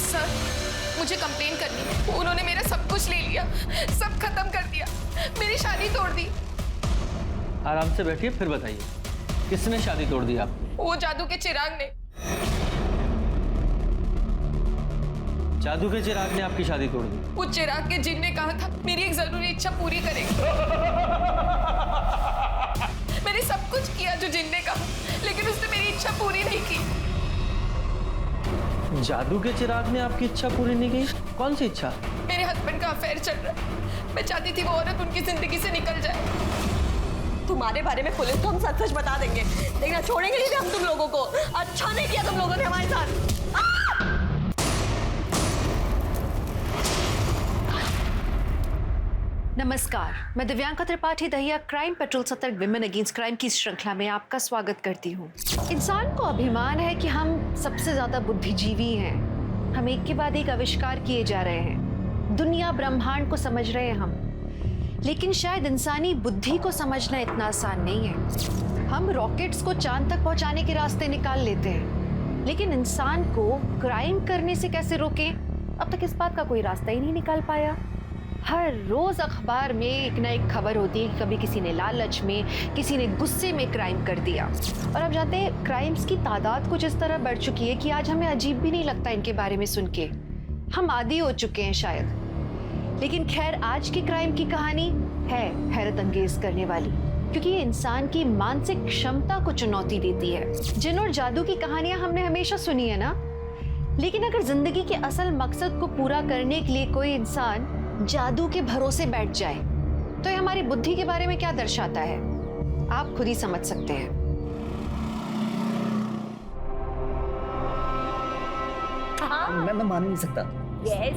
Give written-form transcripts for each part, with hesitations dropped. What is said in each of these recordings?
Sir, मुझे complain करनी है। उन्होंने मेरा सब कुछ ले लिया, सब खत्म कर दिया, मेरी शादी तोड़ दी। आराम से बैठिए, फिर बताइए किसने शादी तोड़ दी आपकी? वो जादू के चिराग ने। जादू के चिराग ने आपकी शादी तोड़ दी? वो चिराग के जिन ने कहा था मेरी एक जरूरी इच्छा पूरी करेंगे। मैंने सब कुछ किया जो जिन ने कहा, लेकिन उसने मेरी इच्छा पूरी नहीं की। जादू के चिराग ने आपकी इच्छा पूरी नहीं की? कौन सी इच्छा? मेरे हस्बैंड का अफेयर चल रहा है, मैं चाहती थी वो औरत उनकी जिंदगी से निकल जाए। तुम्हारे बारे में पुलिस को हम सच सच बता देंगे, लेकिन छोड़ेंगे नहीं हम तुम लोगों को। अच्छा नहीं किया तुम लोगों ने हमारे साथ। नमस्कार, मैं दिव्यांका त्रिपाठी दहिया क्राइम पेट्रोल सतर्क विमेन अगेंस्ट क्राइम की श्रृंखला में आपका स्वागत करती हूँ। इंसान को अभिमान है कि हम सबसे ज्यादा बुद्धिजीवी हैं। हम एक के बाद एक आविष्कार किए जा रहे हैं, दुनिया ब्रह्मांड को समझ रहे हैं हम, लेकिन शायद इंसानी बुद्धि को समझना इतना आसान नहीं है। हम रॉकेट्स को चांद तक पहुंचाने के रास्ते निकाल लेते हैं, लेकिन इंसान को क्राइम करने से कैसे रोकें, अब तक इस बात का कोई रास्ता ही नहीं निकाल पाया। हर रोज अखबार में एक ना एक खबर होती है कि कभी किसी ने लालच में, किसी ने गुस्से में क्राइम कर दिया। और अब जानते हैं क्राइम्स की तादाद कुछ इस तरह बढ़ चुकी है कि आज हमें अजीब भी नहीं लगता इनके बारे में सुन के, हम आदी हो चुके हैं शायद। लेकिन खैर, आज की क्राइम की कहानी है हैरत अंगेज करने वाली, क्योंकि ये इंसान की मानसिक क्षमता को चुनौती देती है। जिन और जादू की कहानियां हमने हमेशा सुनी है ना, लेकिन अगर जिंदगी के असल मकसद को पूरा करने के लिए कोई इंसान जादू के भरोसे बैठ जाए तो ये हमारी बुद्धि के बारे में क्या दर्शाता है, आप खुद ही समझ सकते हैं। मैं मान नहीं सकता। यस,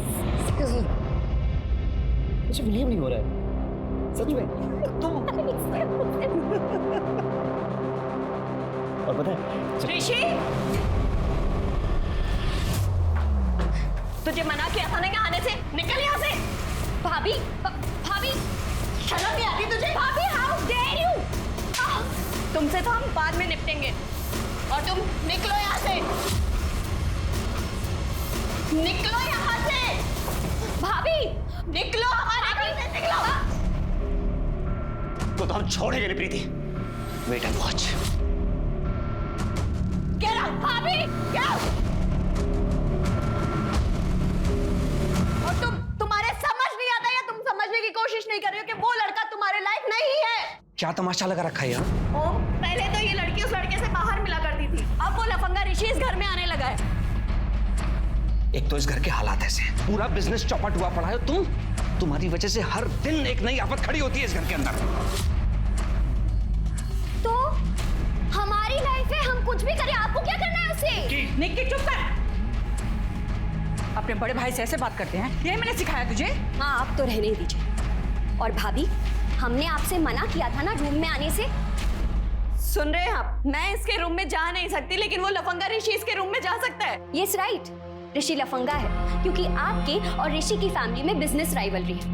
मुझे बिलीव नहीं हो रहा है सच में। तुम और पता है ऋषि, तुझे मना किया था ना यहाँ आने से, निकल यहाँ से। भाभी, भाभी शर्म नहीं आती तुझे? भाभी, हाउ डेयर यू। तुमसे तो हम बाद में निपटेंगे, और तुम निकलो यहाँ से, निकलो यहाँ से। भाभी निकलो, हमारे घर से निकलो। तो हम छोड़ेंगे नहीं Preeti. Wait and watch. Get out भाभी, गेट आउट। तुम्हारे समझ नहीं आता या तुम समझने की कोशिश नहीं कर रहे हो कि वो लड़का तुम्हारे लायक नहीं है? क्या तमाशा लगा रखा है यार? ओम, पहले तो ये लड़की उस लड़के से बाहर मिला करती थी, अब वो लफंगा ऋषि इस घर में आने लगा है। एक तो इस घर के हालात ऐसे हैं, पूरा बिजनेस चौपट हुआ पड़ा है। तुम्हारी वजह से हर दिन एक नई आफत खड़ी होती है इस घर के अंदर। तो हमारी लाइफ है, हम कुछ भी करें, आपको क्या करना है उससे? निक्की चुप कर। अपने बड़े भाई से ऐसे बात करते हैं, ये मैंने सिखाया तुझे? हाँ, आप तो रहने ही दीजिए। और भाभी, हमने आपसे मना किया था ना रूम में आने से। सुन रहे हैं आप? मैं इसके रूम में जा नहीं सकती, लेकिन वो लफंगा ऋषि इसके रूम में जा सकता है। यस राइट, ऋषि लफंगा है क्योंकि आपके और ऋषि की फैमिली में बिजनेस राइवलरी है।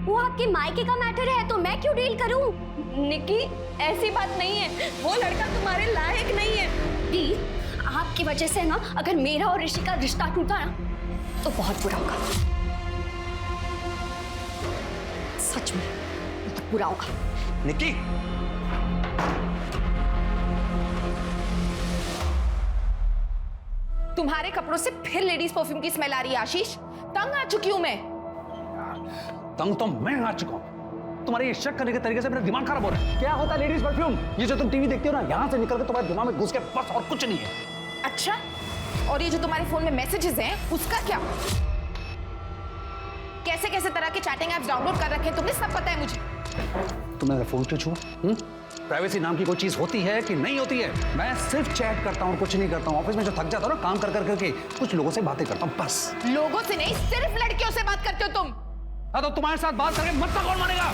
वो आपके मायके का मैटर है, तो मैं क्यों डील करूं? निक्की, ऐसी बात नहीं है, वो लड़का तुम्हारे लायक नहीं है। दी, आपकी वजह से ना अगर मेरा और ऋषि का रिश्ता टूटा ना तो बहुत बुरा होगा, सच में बहुत बुरा होगा। निक्की, तुम्हारे कपड़ों से फिर लेडीज परफ्यूम की स्मेल आ रही है आशीष, तंग आ चुकी हूं मैं। तंग तो मैं आ चुका हूं। तुम्हारे ये शक करने के तरीके से मेरा दिमाग खराब हो रहा है। क्या होता है लेडीज परफ्यूम? ये जो तुम टीवी देखते हो ना, यहां से निकल के तुम्हारे दिमाग में घुस के बस, और कुछ नहीं है। अच्छा, और ये जो तुम्हारे फोन में मैसेजेस हैं उसका क्या? कैसे कैसे तरह के चैटिंग एप्स डाउनलोड कर रखे हैं तुमने, सब पता है मुझे। तुमने फोन क्यों छुआ? प्राइवेसी नाम की कोई चीज होती है कि नहीं होती है? मैं सिर्फ चैट करता हूँ, कुछ नहीं करता हूँ। ऑफिस में जो थक जाता हूँ ना काम कर करके, कुछ लोगों से बातें करता हूँ बस। लोगों से नहीं, सिर्फ लड़कियों से बात करते हो तुम। हाँ, तो तुम्हारे साथ बात करके मतलब कौन मानेगा?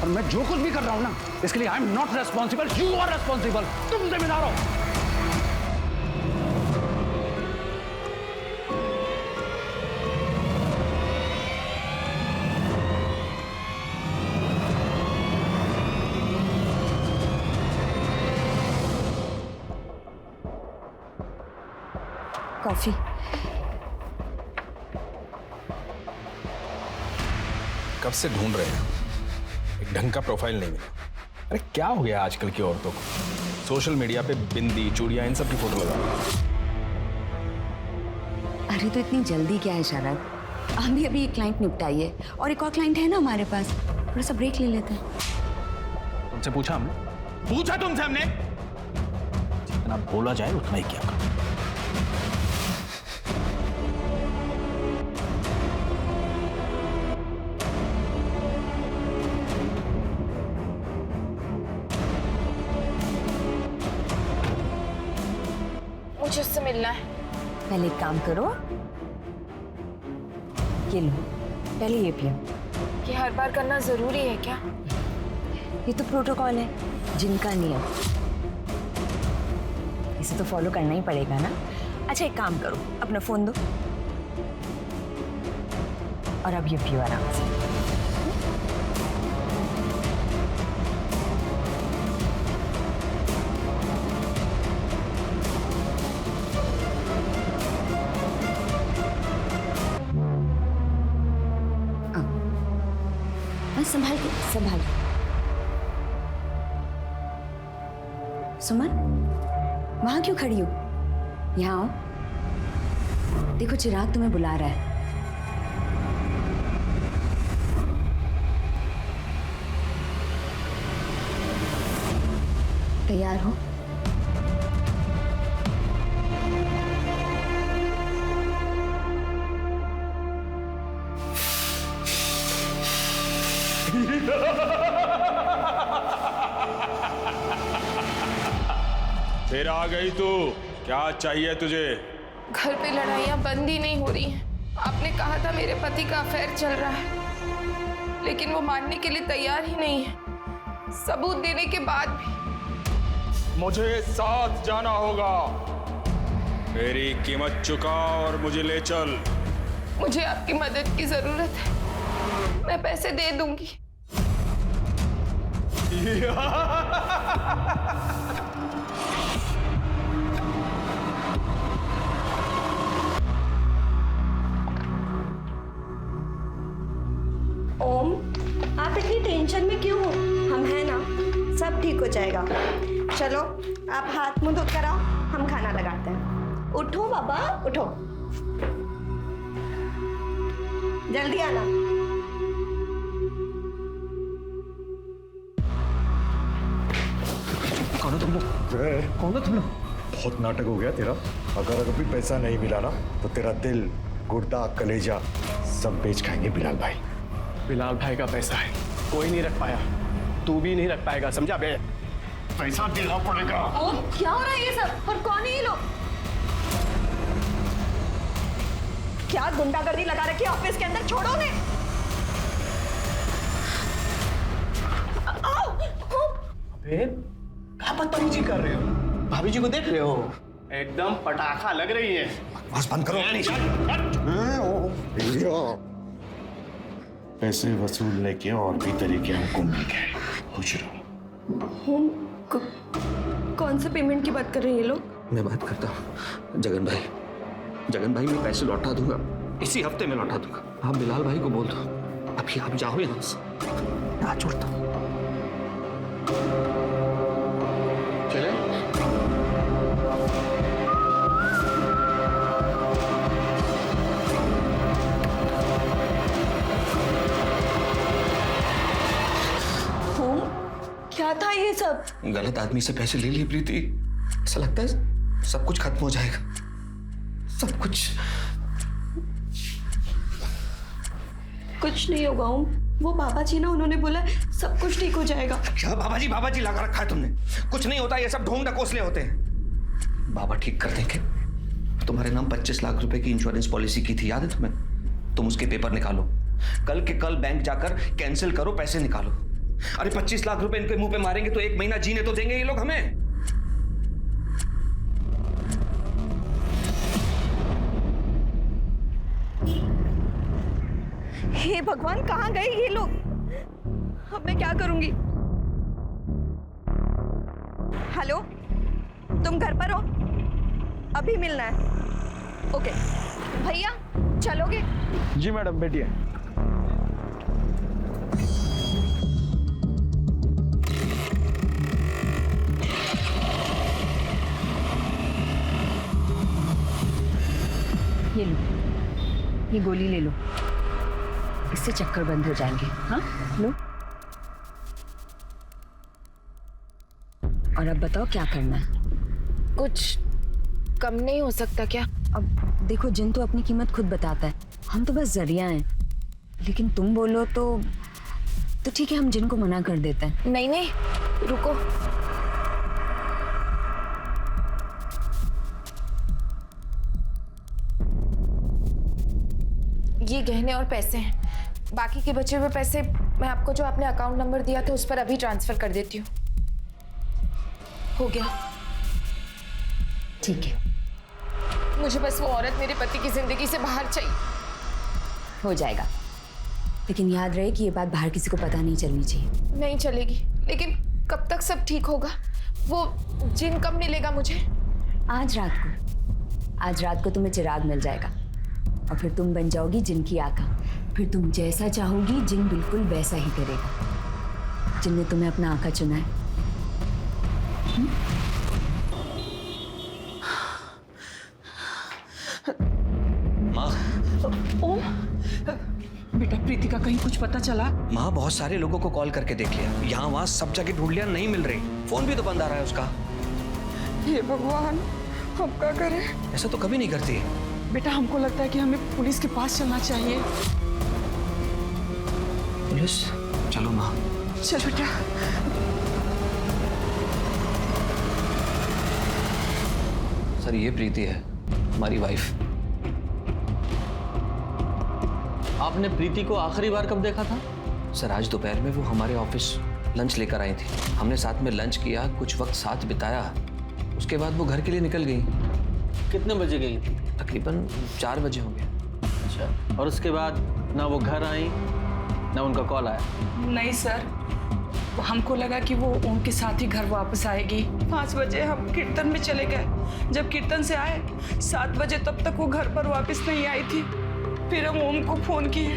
और मैं जो कुछ भी कर रहा हूं ना, इसके लिए I am not responsible, you are responsible. तुम जिम्मेदार हो। कॉफी। कब से ढूंढ रहे हैं, एक ढंग का प्रोफाइल नहीं मिला। अरे क्या हो गया आजकल की औरतों को, सोशल मीडिया पे बिंदी चूड़ियां इन सब की फोटो लगा। अरे तो इतनी जल्दी क्या है शरद, हम भी अभी एक क्लाइंट निपटाइए और एक और क्लाइंट है ना हमारे पास, थोड़ा सा ब्रेक ले लेते हैं। तुमसे पूछा तुमसे हमने, जितना बोला जाए उतना ही किया करो। मुझे उससे मिलना है। पहले एक काम करो, ये लो, पहले ये पियो। ये हर बार करना जरूरी है क्या? ये तो प्रोटोकॉल है, जिनका नियम, इसे तो फॉलो करना ही पड़ेगा ना। अच्छा एक काम करो, अपना फोन दो और अब ये पियो आराम से। संभाल के, संभाल। सुमन, वहां क्यों खड़ी हो? यहाँ आओ, देखो चिराग तुम्हें बुला रहा है। तैयार हो? फिर आ गई तू, क्या चाहिए तुझे? घर पे लड़ाइयाँ बंद ही नहीं हो रही हैं। आपने कहा था मेरे पति का अफेयर चल रहा है, लेकिन वो मानने के लिए तैयार ही नहीं है। सबूत देने के बाद भी। मुझे साथ जाना होगा, मेरी कीमत चुका और मुझे ले चल। मुझे आपकी मदद की जरूरत है, मैं पैसे दे दूंगी। ओम, आप इतनी टेंशन में क्यों हो? हम हैं ना, सब ठीक हो जाएगा। चलो आप हाथ मुंह धो कर आओ, हम खाना लगाते हैं। उठो बाबा, उठो, जल्दी आना। कौन हो तुम लोग? कौन हो तुम लोग? बहुत नाटक हो गया तेरा। अगर अभी पैसा नहीं मिला ना तो तेरा दिल, गुर्दा, कलेजा सब बेच खाएंगे बिलाल भाई। बिलाल भाई का पैसा है, कोई नहीं रख पाया, तू भी नहीं रख पाएगा, समझा बे? पैसा देना पड़ेगा। ओम, क्या हो रहा है ये सब? और कौन है ये लोग? क्या गुंडागर्दी लगा रखी है ऑफिस के अंदर? छोड़ो ने। अबे क्या बदतमीजी कर रहे हो? भाभी जी को देख रहे हो? एकदम पटाखा लग रही है। बस बंद करो। पैसे वसूलने के और भी तरीके हमको मिल गए, पूछ रहा हूँ। कौन से पेमेंट की बात कर रहे हैं ये लोग? मैं बात करता हूँ जगन भाई। जगन भाई, मैं पैसे लौटा दूंगा, इसी हफ्ते में लौटा दूंगा। आप बिलाल भाई को बोल दो, अभी आप जाओ यहाँ से, मैं हाथ जोड़ता हूँ। चले? क्या था ये सब? गलत आदमी से पैसे ले लिए प्रीति, ऐसा लगता है सब कुछ खत्म हो जाएगा, सब कुछ। कुछ नहीं होगा ओम, वो बाबा जी ना, उन्होंने बोला सब कुछ ठीक हो जाएगा। क्या बाबा जी लगा रखा है तुमने? कुछ नहीं होता, ये सब ढोंग ढकोसले होते हैं। बाबा ठीक कर देंगे। तुम्हारे नाम 25 लाख रुपए की इंश्योरेंस पॉलिसी की थी, याद है तुम्हें? तुम उसके पेपर निकालो, कल के कल बैंक जाकर कैंसिल करो, पैसे निकालो। अरे 25 लाख रुपए इनके मुंह पे मारेंगे तो 1 महीना जीने तो देंगे ये लोग हमें। हे भगवान, कहाँ गए ये लोग? अब मैं क्या करूंगी? हेलो, तुम घर पर हो? अभी मिलना है। ओके भैया चलोगे? जी मैडम बैठिए। ये लो, ये गोली ले लो, इससे चक्कर बंद हो जाएंगे। हाँ लो। और अब बताओ क्या करना है? कुछ कम नहीं हो सकता क्या? अब देखो, जिन तो अपनी कीमत खुद बताता है, हम तो बस जरिया हैं। लेकिन तुम बोलो तो ठीक है, हम जिन को मना कर देते हैं। नहीं नहीं, रुको। ये गहने और पैसे हैं, बाकी के बचे हुए पैसे मैं आपको जो आपने अकाउंट नंबर दिया था उस पर अभी ट्रांसफर कर देती हूँ। हो गया? ठीक है। मुझे बस वो औरत मेरे पति की जिंदगी से बाहर चाहिए। हो जाएगा, लेकिन याद रहे कि ये बात बाहर किसी को पता नहीं चलनी चाहिए। नहीं चलेगी, लेकिन कब तक सब ठीक होगा? वो जिन कब मिलेगा मुझे? आज रात को तुम्हें चिराग मिल जाएगा और फिर तुम बन जाओगी जिन की आका। फिर तुम जैसा चाहोगी जिन बिल्कुल वैसा ही करेगा। जिनने तुम्हें अपना आका चुना है। माँ, ओम, बेटा प्रीति का कहीं कुछ पता चला? माँ बहुत सारे लोगों को कॉल करके देख लिया, यहाँ वहाँ सब जगह ढूंढ लिया, नहीं मिल रही। फोन भी तो बंद आ रहा है उसका। हे भगवान, हम क्या करें? ऐसा तो कभी नहीं करती। बेटा हमको लगता है कि हमें पुलिस के पास चलना चाहिए। पुलिस? चलो माँ। चल बेटा। सर ये प्रीति है, हमारी वाइफ। आपने प्रीति को आखिरी बार कब देखा था? सर आज दोपहर में वो हमारे ऑफिस लंच लेकर आई थी। हमने साथ में लंच किया, कुछ वक्त साथ बिताया। उसके बाद वो घर के लिए निकल गई। कितने बजे गई थी? तकरीबन 4 बजे होंगे। अच्छा, और उसके बाद ना वो घर आई ना उनका कॉल आया? नहीं सर, हमको लगा कि वो ओम के साथ ही घर वापस आएगी। 5 बजे हम कीर्तन में चले गए। जब कीर्तन से आए 7 बजे, तब तक वो घर पर वापस नहीं आई थी। फिर हम ओम को फोन किए।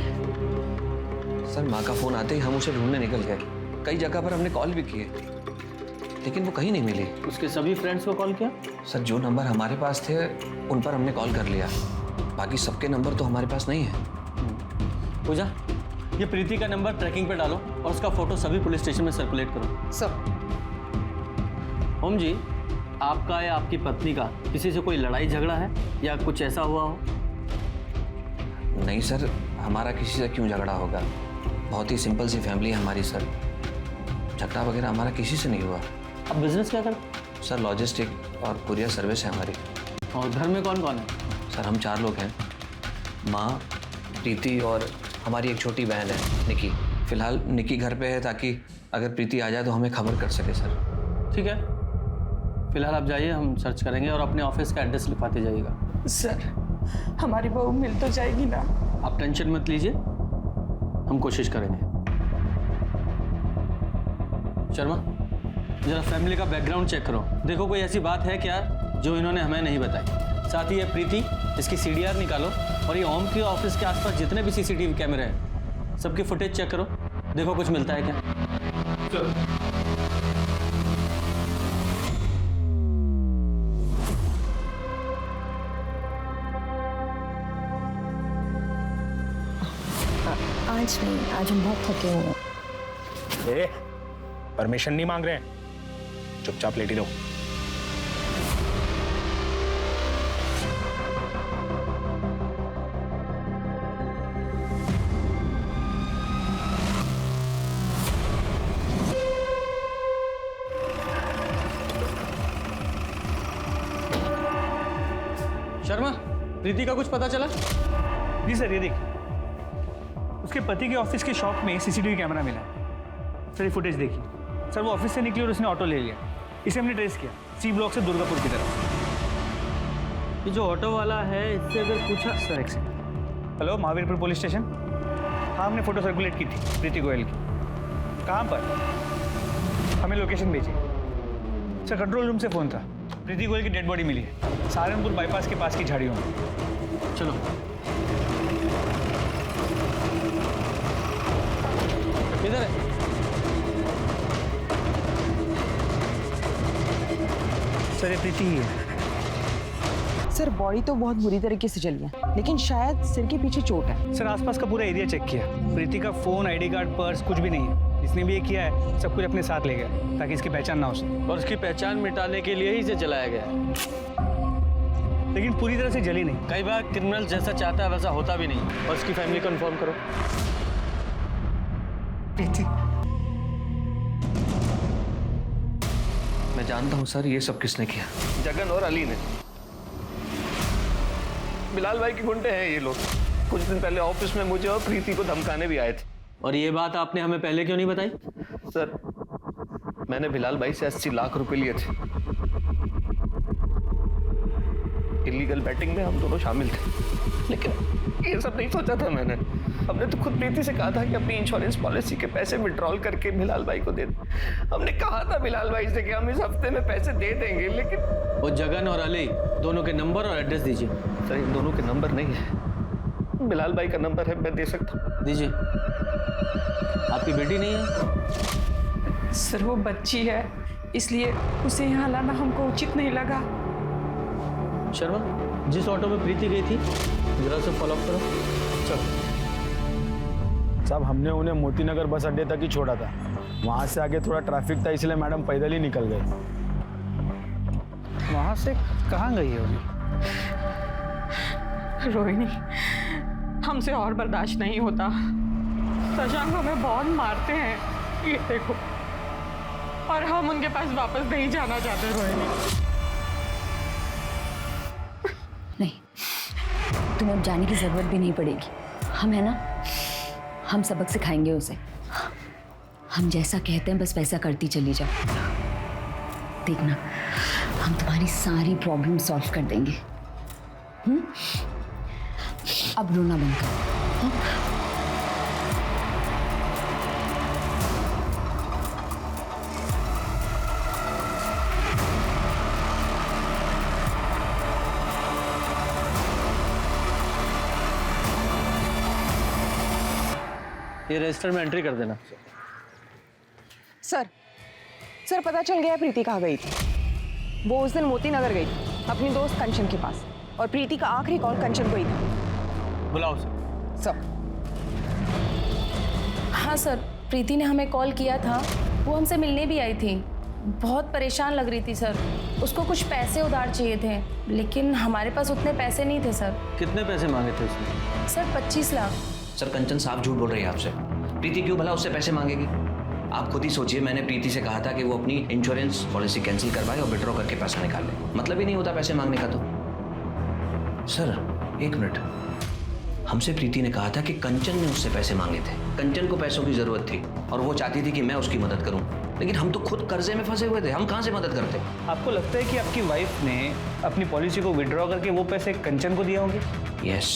सर माँ का फोन आते ही हम उसे ढूंढने निकल गए। कई जगह पर हमने कॉल भी किए, लेकिन वो कहीं नहीं मिली। उसके सभी फ्रेंड्स को कॉल किया? सर जो नंबर हमारे पास थे उन पर हमने कॉल कर लिया, बाकी सबके नंबर तो हमारे पास नहीं है। पूजा, ये प्रीति का नंबर ट्रैकिंग पे डालो और उसका फोटो सभी पुलिस स्टेशन में सर्कुलेट करो। सब। ओम जी, आपका या आपकी पत्नी का किसी से कोई लड़ाई झगड़ा है या कुछ ऐसा हुआ हो? नहीं सर, हमारा किसी से क्यों झगड़ा होगा? बहुत ही सिंपल सी फैमिली है हमारी सर। झगड़ा वगैरह हमारा किसी से नहीं हुआ। अब बिजनेस क्या करते? सर लॉजिस्टिक और कुरियर सर्विस है हमारी। और घर में कौन कौन है? सर हम 4 लोग हैं, माँ, प्रीति और हमारी एक छोटी बहन है निकी। फिलहाल निकी घर पे है ताकि अगर प्रीति आ जाए तो हमें खबर कर सके सर। ठीक है, फिलहाल आप जाइए, हम सर्च करेंगे और अपने ऑफिस का एड्रेस लिखवाते जाइएगा। सर हमारी बहू मिल तो जाएगी ना? आप टेंशन मत लीजिए, हम कोशिश करेंगे। शर्मा, जरा फैमिली का बैकग्राउंड चेक करो, देखो कोई ऐसी बात है क्या जो इन्होंने हमें नहीं बताई। साथ ही ये प्रीति, इसकी CDR निकालो और ये ओम के ऑफिस के आसपास जितने भी CCTV कैमरे हैं सबकी फुटेज चेक करो, देखो कुछ मिलता है क्या। आज नहीं, आज हम बहुत थके हुए हैं। ए, परमिशन नहीं मांग रहे हैं, चुपचाप लेटी रहो। शर्मा, प्रीति का कुछ पता चला? जी सर, ये देखिए, उसके पति के ऑफिस के शॉप में CCTV कैमरा मिला है। सर ये फुटेज देखिए। सर वो ऑफिस से निकली और उसने ऑटो ले लिया। इसे हमने ट्रेस किया C ब्लॉक से दुर्गापुर की तरफ। ये जो ऑटो वाला है, इससे अगर पूछा। सर एक second. Hello, Mahavirpur police station. हाँ, हमने फोटो सर्कुलेट की थी प्रीति गोयल की। कहाँ पर? हमें लोकेशन भेजिए। सर कंट्रोल रूम से फ़ोन था। प्रीति गोयल की डेड बॉडी मिली है सहारनपुर बाईपास के पास की झाड़ियों में। चलो। इधर है। सर ये प्रीति ही है। सर बॉडी तो बहुत बुरी तरीके से जली है, लेकिन शायद सिर के पीछे चोट है। सर आसपास का पूरा एरिया चेक किया, प्रीति का फोन, आईडी कार्ड, पर्स कुछ भी नहीं है। इसने भी ये किया है, सब कुछ अपने साथ ले गया ताकि इसकी पहचान ना हो सके। और उसकी पहचान मिटाने के लिए ही इसे जलाया गया है। लेकिन पूरी तरह से जली नहीं। कई बार क्रिमिनल जैसा चाहता है वैसा होता भी नहीं। और उसकी फैमिली को इन्फॉर्म करो। प्रीति, मैं जानता हूं सर ये सब किसने किया। जगन और अली ने। बिलाल भाई के गुंडे हैं ये लोग। कुछ दिन पहले ऑफिस में मुझे और प्रीति को धमकाने भी आए थे। और ये बात आपने हमें पहले क्यों नहीं बताई? सर मैंने बिलाल भाई से 80 लाख रुपए लिए थे। इलीगल बैटिंग में हम दोनों शामिल थे, लेकिन ये सब नहीं सोचा था मैंने। हमने तो खुद प्रीति से कहा था कि अपनी इंश्योरेंस पॉलिसी के पैसे विड्रॉल करके बिलाल भाई को दे दे। हमने कहा था बिलाल भाई से कि हम इस हफ्ते में पैसे दे देंगे, लेकिन वो जगन और अली दोनों के नंबर और एड्रेस दीजिए। सर इन दोनों के नंबर नहीं है। बिलाल भाई का नंबर है, मैं दे सकता हूँ। दीजिए। आपकी बेटी नहीं है? सर वो बच्ची है, इसलिए उसे यहाँ लाना हमको उचित नहीं लगा। शर्मा, जिस ऑटो में प्रीति गई थी जरा उसे फॉलो अप करो। चलो। साहब हमने उन्हें मोतीनगर बस अड्डे तक ही छोड़ा था, वहाँ से आगे थोड़ा ट्रैफिक था इसलिए मैडम पैदल ही निकल गए। वहाँ से कहाँ गई है अभी? रोहिणी, हमसे और बर्दाश्त नहीं होता। शशांक हमें बहुत मारते हैं, ये देखो। और हम उनके पास वापस नहीं जाना चाहते रोहिणी। नहीं, तुम्हें अब जाने की जरूरत भी नहीं पड़ेगी। हम है ना, हम सबक सिखाएंगे उसे। हम जैसा कहते हैं बस वैसा करती चली जाओ। देखना, हम तुम्हारी सारी प्रॉब्लम सॉल्व कर देंगे। अब रोना बंद करो। ये रजिस्टर में एंट्री कर देना। सर पता चल गया प्रीति कहाँ गई थी। वो उस दिन मोतीनगर गई थी अपनी दोस्त कंचन के पास, और प्रीति का आखिरी कॉल कंचन को ही था। बुलाओ सर। हाँ सर, प्रीति ने हमें कॉल किया था, वो हमसे मिलने भी आई थी। बहुत परेशान लग रही थी सर। उसको कुछ पैसे उधार चाहिए थे, लेकिन हमारे पास उतने पैसे नहीं थे सर। कितने पैसे मांगे थे उसने? सर 25 लाख। सर कंचन साफ झूठ बोल रही है आपसे। प्रीति क्यों भला उससे पैसे मांगेगी? आप खुद ही सोचिए, मैंने प्रीति से कहा था कि वो अपनी इंश्योरेंस पॉलिसी कैंसिल करवाए और विड्रॉ करके पैसा निकाल ले। मतलब ही नहीं होता पैसे मांगने का। तो सर एक मिनट, हमसे प्रीति ने कहा था कि कंचन ने उससे पैसे मांगे थे। कंचन को पैसों की जरूरत थी और वो चाहती थी कि मैं उसकी मदद करूं, लेकिन हम तो खुद कर्जे में फंसे हुए थे। हम कहां से मदद करते? आपको लगता है कि आपकी वाइफ ने अपनी पॉलिसी को विड्रॉ करके वो पैसे कंचन को दिए होंगे? यस,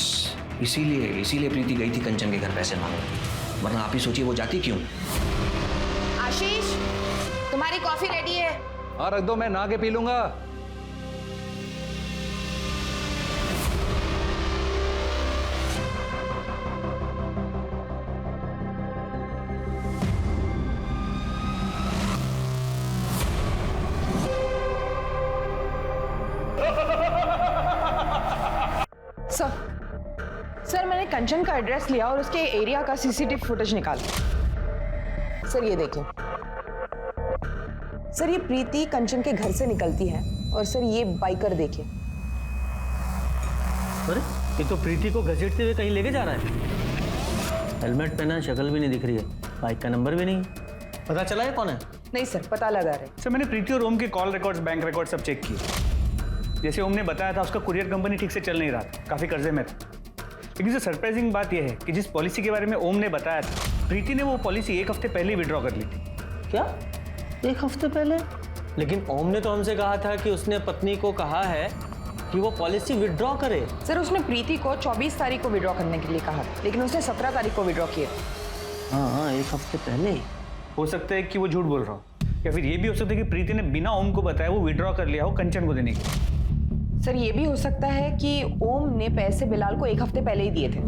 इसीलिए प्रीति गई थी कंचन के घर पैसे मांगने। वरना आप ही सोचिए वो जाती क्यों। आशीष, तुम्हारी कॉफी रेडी है। हाँ रख दो, मैं नहा के पी लूंगा। सर मैंने कंचन का एड्रेस लिया और उसके एरिया का सीसीटीवी फुटेज निकाला। सर ये देखिए। सर ये प्रीति कंचन के घर से निकलती है, और सर ये बाइकर देखिए। अरे ये तो प्रीति को घसीटते हुए कहीं लेके जा रहा है। हेलमेट पहना, शक्ल भी नहीं दिख रही है, बाइक का नंबर भी नहीं। पता चला है कौन है? नहीं सर, पता लगा रहे। सर मैंने प्रीति और ओम के कॉल रिकॉर्ड्स, बैंक रिकॉर्ड सब चेक किए। जैसे ओम ने बताया था, उसका कुरियर कंपनी ठीक से चल नहीं रहा था, काफ़ी कर्जे में था। लेकिन जो सरप्राइजिंग बात यह है कि जिस पॉलिसी के बारे में ओम ने बताया था, प्रीति ने वो पॉलिसी 1 हफ्ते पहले विड्रॉ कर ली थी। क्या 1 हफ्ते पहले? लेकिन ओम ने तो हमसे कहा था कि उसने पत्नी को कहा है कि वो पॉलिसी विड्रॉ करे। सर उसने प्रीति को 24 तारीख को विड्रॉ करने के लिए कहा, लेकिन उसने 17 तारीख को विड्रॉ किया। हाँ 1 हफ्ते पहले ही। हो सकता है कि वो झूठ बोल रहा हो। या फिर ये भी हो सकता है कि प्रीति ने बिना ओम को बताया वो विड्रॉ कर लिया हो कंचन को देने के लिए। सर ये भी हो सकता है कि ओम ने पैसे बिलाल को 1 हफ्ते पहले ही दिए थे,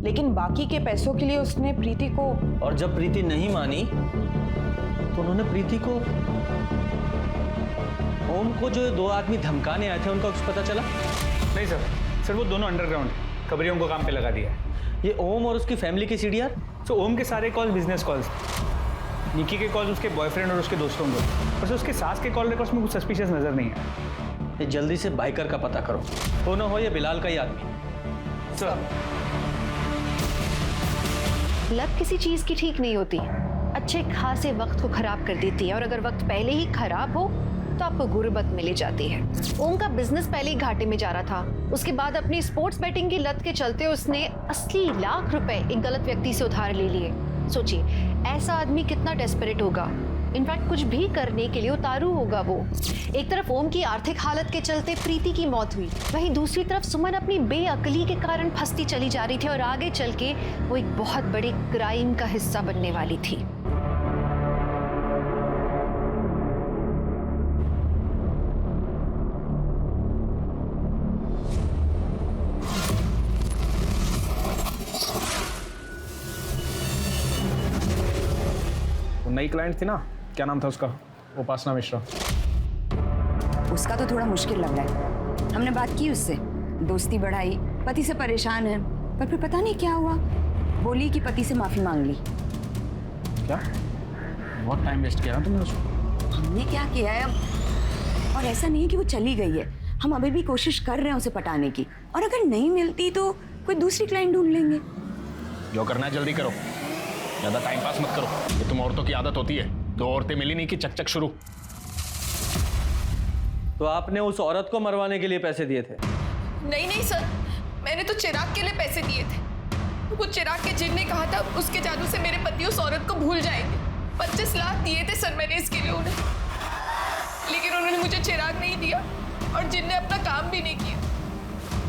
लेकिन बाकी के पैसों के लिए उसने प्रीति को। और जब प्रीति नहीं मानी तो उन्होंने प्रीति को, ओम को जो 2 आदमी धमकाने आए थे उनका कुछ पता चला? नहीं सर वो दोनों अंडरग्राउंड है, खबरियों को काम पे लगा दिया है। ये ओम और उसकी फैमिली की सीडीआर? सो ओम के सारे कॉल बिजनेस कॉल्स, निकी के कॉल उसके बॉयफ्रेंड और उसके दोस्तों को, और उसके सास के कॉल रिकॉर्ड्स में कुछ सस्पिशियस नजर नहीं आया। ये जल्दी से बाइकर का पता करो, हो ना हो ये बिलाल का ही आदमी। सर लत किसी चीज की ठीक नहीं होती, अच्छे खासे वक्त को खराब कर देती है, और अगर वक्त पहले ही खराब हो तो आपको गुर्बत मिली जाती है। ओम का बिजनेस पहले ही घाटे में जा रहा था, उसके बाद अपनी स्पोर्ट्स बेटिंग की लत के चलते उसने 80 लाख रुपए एक गलत व्यक्ति से उधार ले लिए। सोचिए ऐसा आदमी कितना डेस्परेट होगा, इनफैक्ट कुछ भी करने के लिए उतारू होगा वो। एक तरफ ओम की आर्थिक हालत के चलते प्रीति की मौत हुई, वहीं दूसरी तरफ सुमन अपनी बेअकली के कारण फंसती चली जा रही थी, और आगे चल के वो एक बहुत बड़े क्राइम का हिस्सा बनने वाली थी। नई क्लाइंट थी ना, क्या नाम था उसका? उपासना मिश्रा। उसका तो थोड़ा मुश्किल लग रहा है। हमने बात की उससे, दोस्ती बढ़ाई, पति से परेशान है, पर फिर पता नहीं क्या हुआ, बोली कि पति से माफी मांग ली। क्या? बहुत टाइम वेस्ट किया ना तुमने उसको। हमने क्या किया है अब? और ऐसा नहीं है कि वो चली गई है, हम अभी भी कोशिश कर रहे हैं उसे पटाने की, और अगर नहीं मिलती तो कोई दूसरी क्लाइंट ढूंढ लेंगे। जो करना है जल्दी करो, ज्यादा टाइम पास मत करो, ये तुम औरतों की आदत होती है। 2 औरतें मिली नहीं कि चक शुरू। तो आपने उस औरत को मरवाने के लिए पैसे दिए थे? नहीं सर, मैंने तो चिराग के लिए पैसे दिए थे। वो चिराग के जिन ने कहा था उसके जादू से मेरे पति उस औरत को भूल जाएंगे। 25 लाख दिए थे सर मैंने इसके लिए उन्हें, लेकिन उन्होंने मुझे चिराग नहीं दिया और जिन ने अपना काम भी नहीं किया।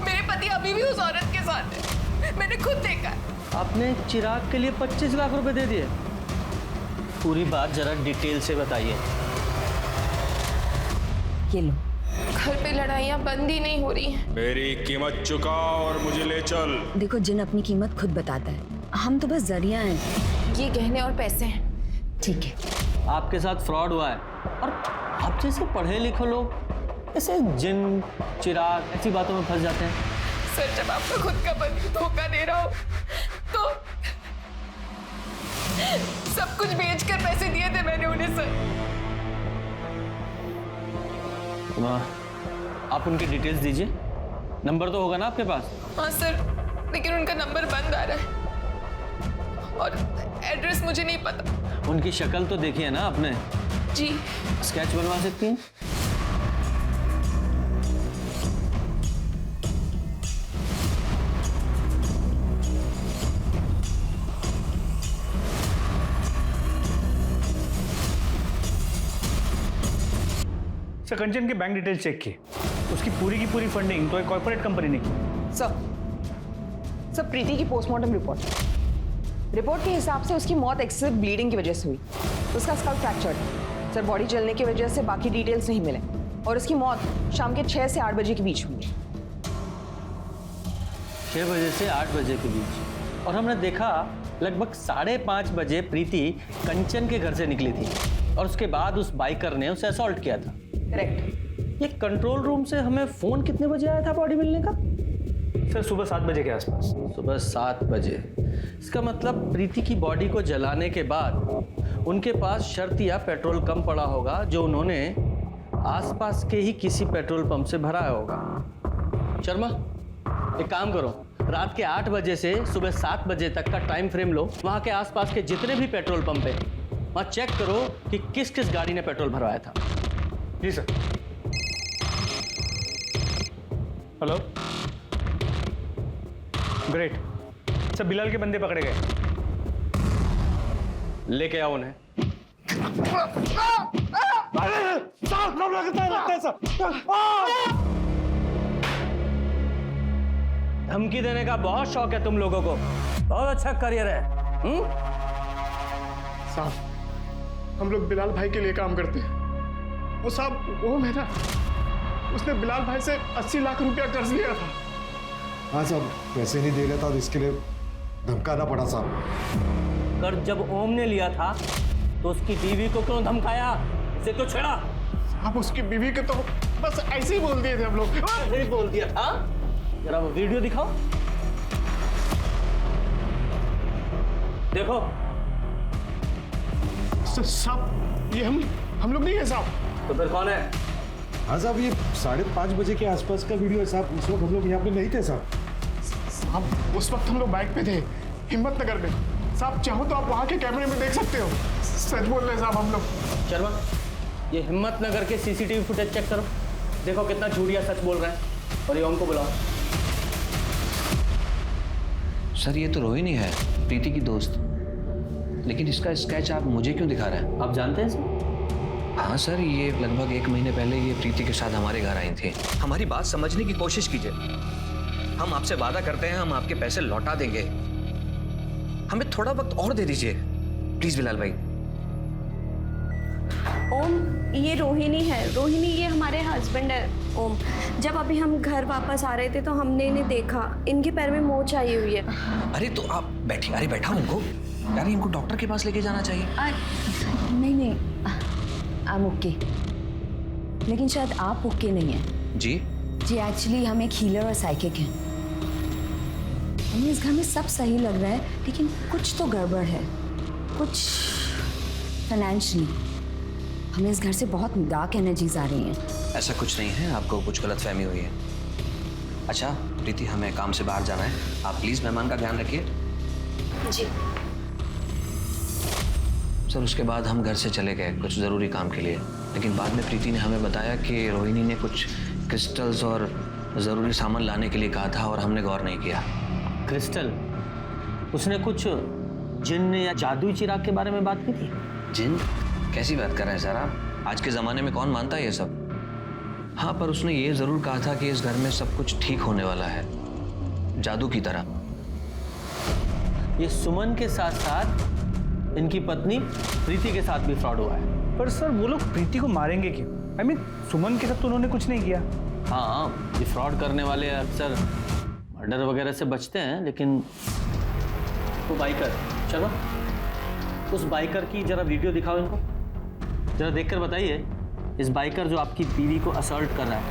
मेरे पति अभी भी उस औरत के साथ है, मैंने खुद देखा है। आपने चिराग के लिए 25 लाख रुपए दे दिए? पूरी बात जरा डिटेल से बताइए। ये लो। घर पे लड़ाइयाँ बंद ही नहीं हो रही हैं। मेरी कीमत चुका और मुझे ले चल। देखो जिन अपनी कीमत खुद बताता है, हम तो बस जरिया हैं। ये गहने और पैसे हैं। ठीक है। आपके साथ फ्रॉड हुआ है, और आप जैसे पढ़े लिखे लोग ऐसे जिन चिराग ऐसी बातों में फंस जाते हैं। सर जब आपका खुद का पति धोखा दे रहा हो तो सब कुछ बेचकर पैसे दिए थे मैंने उन्हें सर। आप उनकी डिटेल्स दीजिए, नंबर तो होगा ना आपके पास? हाँ सर, लेकिन उनका नंबर बंद आ रहा है और एड्रेस मुझे नहीं पता। उनकी शक्ल तो देखी है ना आपने? जी। स्केच बनवा सकती हैं? सर कंचन के बैंक डिटेल्स चेक किए, उसकी पूरी की पूरी फंडिंग तो एक कॉर्पोरेट कंपनी ने की। सर प्रीति की पोस्टमार्टम रिपोर्ट के हिसाब से उसकी मौत एक्सेसिव ब्लीडिंग की वजह से हुई। उसका स्कल फ्रैक्चर्ड है सर, बॉडी जलने की वजह से बाकी डिटेल्स नहीं मिले, और उसकी मौत शाम के 6 से 8 बजे के बीच हुई है। 6 बजे से 8 बजे के बीच, और हमने देखा लगभग 5:30 बजे प्रीति कंचन के घर से निकली थी, और उसके बाद उस बाइकर ने उसे असॉल्ट किया था। करेक्ट। ये कंट्रोल रूम से हमें फोन कितने बजे आया था बॉडी मिलने का? सर सुबह 7 बजे के आसपास। सुबह 7 बजे। इसका मतलब प्रीति की बॉडी को जलाने के बाद उनके पास शर्त या पेट्रोल कम पड़ा होगा, जो उन्होंने आसपास के ही किसी पेट्रोल पंप से भराया होगा। शर्मा, एक काम करो, रात के 8 बजे से सुबह 7 बजे तक का टाइम फ्रेम लो, वहाँ के आसपास के जितने भी पेट्रोल पंप है वहाँ चेक करो कि किस किस गाड़ी ने पेट्रोल भरवाया था। जी sir. Hello, great sir, Bilal के बंदे पकड़े गए, लेके आओ उन्हें। धमकी देने का बहुत शौक है तुम लोगों को, बहुत अच्छा करियर है। साहब हम लोग बिलाल भाई के लिए काम करते हैं। वो साहब वो है ना, उसने बिलाल भाई से 80 लाख रुपया कर्ज लिया था। हाँ साहब, पैसे नहीं दे रहा था और इसके लिए धमकाना पड़ा साहब। कर्ज जब ओम ने लिया था तो उसकी बीवी को क्यों धमकाया, उसे क्यों छेड़ा? साहब उसकी बीवी के तो बस ऐसे ही बोल दिए थे हम लोग। ऐसे ही बोल दिया था? जरा वो वीडियो दिखाओ। देखो साहब ये हम लोग नहीं है साहब। तो फिर कौन है? हाँ साहब, ये 5:30 बजे के आसपास का वीडियो है साहब। उस वक्त हम लोग यहाँ पे नहीं थे साहब। साहब उस वक्त हम लोग बाइक पे थे, हिम्मतनगर में। साहब चाहो तो आप वहाँ के कैमरे में देख सकते हो। सच बोल रहे हैं साहब हम लोग। शर्मा, ये हिम्मतनगर के सीसीटीवी फुटेज चेक करो, देखो कितना झूठिया सच बोल रहे हैं। और ये ओम को बुलाओ। सर ये तो रोहिणी है, प्रीति की दोस्त, लेकिन इसका स्केच आप मुझे क्यों दिखा रहे हैं? आप जानते हैं इसे? हाँ सर, ये लगभग 1 महीने पहले ये प्रीति के साथ हमारे घर आई थी। हमारी बात समझने की कोशिश कीजिए। हम आपसे वादा करते हैं, हम आपके पैसे लौटा देंगे। हमें थोड़ा वक्त और दे दीजिए प्लीज बिलाल भाई। ओम ये रोहिणी है। रोहिणी ये हमारे हस्बैंड है ओम। जब अभी हम घर वापस आ रहे थे तो हमने इन्हें देखा, इनके पैर में मोच आई हुई है। अरे तो आप बैठिए। अरे बैठा उनको, यार इनको डॉक्टर के पास लेके जाना चाहिए। नहीं I'm ओके, लेकिन शायद आप ओके नहीं हैं। जी एक्चुअली हम एक हीलर और साइकिक हैं। हमें इस घर में सब सही लग रहा है, लेकिन कुछ तो गड़बड़ है, कुछ फाइनेंशियली। हमें इस घर से बहुत डार्क एनर्जीज आ रही हैं। ऐसा कुछ नहीं है, आपको कुछ गलतफहमी हुई है। अच्छा प्रीति, हमें काम से बाहर जाना है, आप प्लीज मेहमान का ध्यान रखिए। जी सर उसके बाद हम घर से चले गए कुछ ज़रूरी काम के लिए, लेकिन बाद में प्रीति ने हमें बताया कि रोहिणी ने कुछ क्रिस्टल्स और ज़रूरी सामान लाने के लिए कहा था और हमने गौर नहीं किया। क्रिस्टल? उसने कुछ जिन्न या जादुई चिराग के बारे में बात की थी? जिन? कैसी बात कर रहे हैं सर आप? आज के ज़माने में कौन मानता है ये सब? हाँ, पर उसने ये ज़रूर कहा था कि इस घर में सब कुछ ठीक होने वाला है, जादू की तरह। ये सुमन के साथ साथ इनकी पत्नी प्रीति के साथ भी फ्रॉड हुआ है। पर सर वो लोग प्रीति को मारेंगे क्यों? I mean, सुमन के साथ तो उन्होंने कुछ नहीं किया। हाँ, ये फ्रॉड करने वाले अक्सर मर्डर वगैरह से बचते हैं, लेकिन वो बाइकर, चलो उस बाइकर की जरा वीडियो दिखाओ इनको, जरा देखकर बताइए इस बाइकर जो आपकी बीवी को असॉल्ट कर रहा है,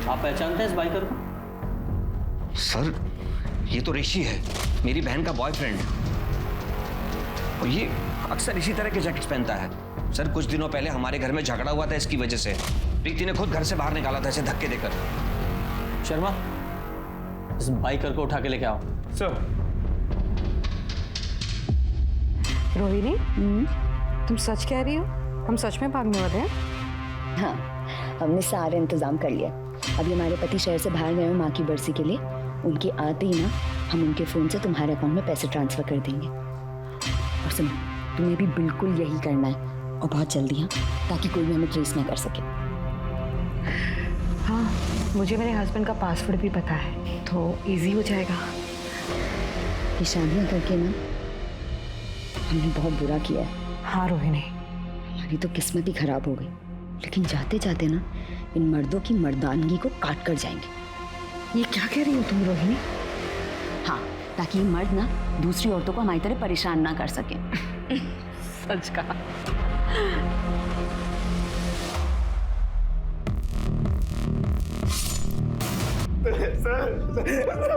आप पहचानते हैं इस बाइकर को? सर ये तो ऋषि है, मेरी बहन का बॉयफ्रेंड, और ये अक्सर इसी तरह के जैकेट्स पहनता है। सर कुछ दिनों पहले हमारे घर में झगड़ा हुआ था इसकी वजह से। प्रीति ने खुद घर से बाहर निकाला था इसे धक्के देकर। शर्मा, इस बाइकर को उठा के लेके आओ। सर रोहिणी, तुम सच कह रही हो? हम सच में भागने वाले हैं? हाँ, हमने सारे इंतजाम कर लिया। अभी हमारे पति शहर से बाहर गए हैं माँ की बरसी के लिए। उनके आते ही ना हम उनके फ़ोन से तुम्हारे अकाउंट में पैसे ट्रांसफ़र कर देंगे। और सुनो, तुम्हें भी बिल्कुल यही करना है, और बहुत जल्दी, हाँ, ताकि कोई भी हमें ट्रेस ना कर सके। हाँ, मुझे मेरे हस्बैंड का पासवर्ड भी पता है, तो इजी हो जाएगा। ये शादियाँ करके ना हमने बहुत बुरा किया है। हाँ रोहिणी, हमारी तो किस्मत ही खराब हो गई, लेकिन जाते जाते ना इन मर्दों की मर्दानगी को काट कर जाएंगे। ये क्या कह रही हो तुम रोहिणी? हाँ, ताकि ये मर्द ना दूसरी औरतों को हमारी तरह परेशान ना कर सके। सच कहा।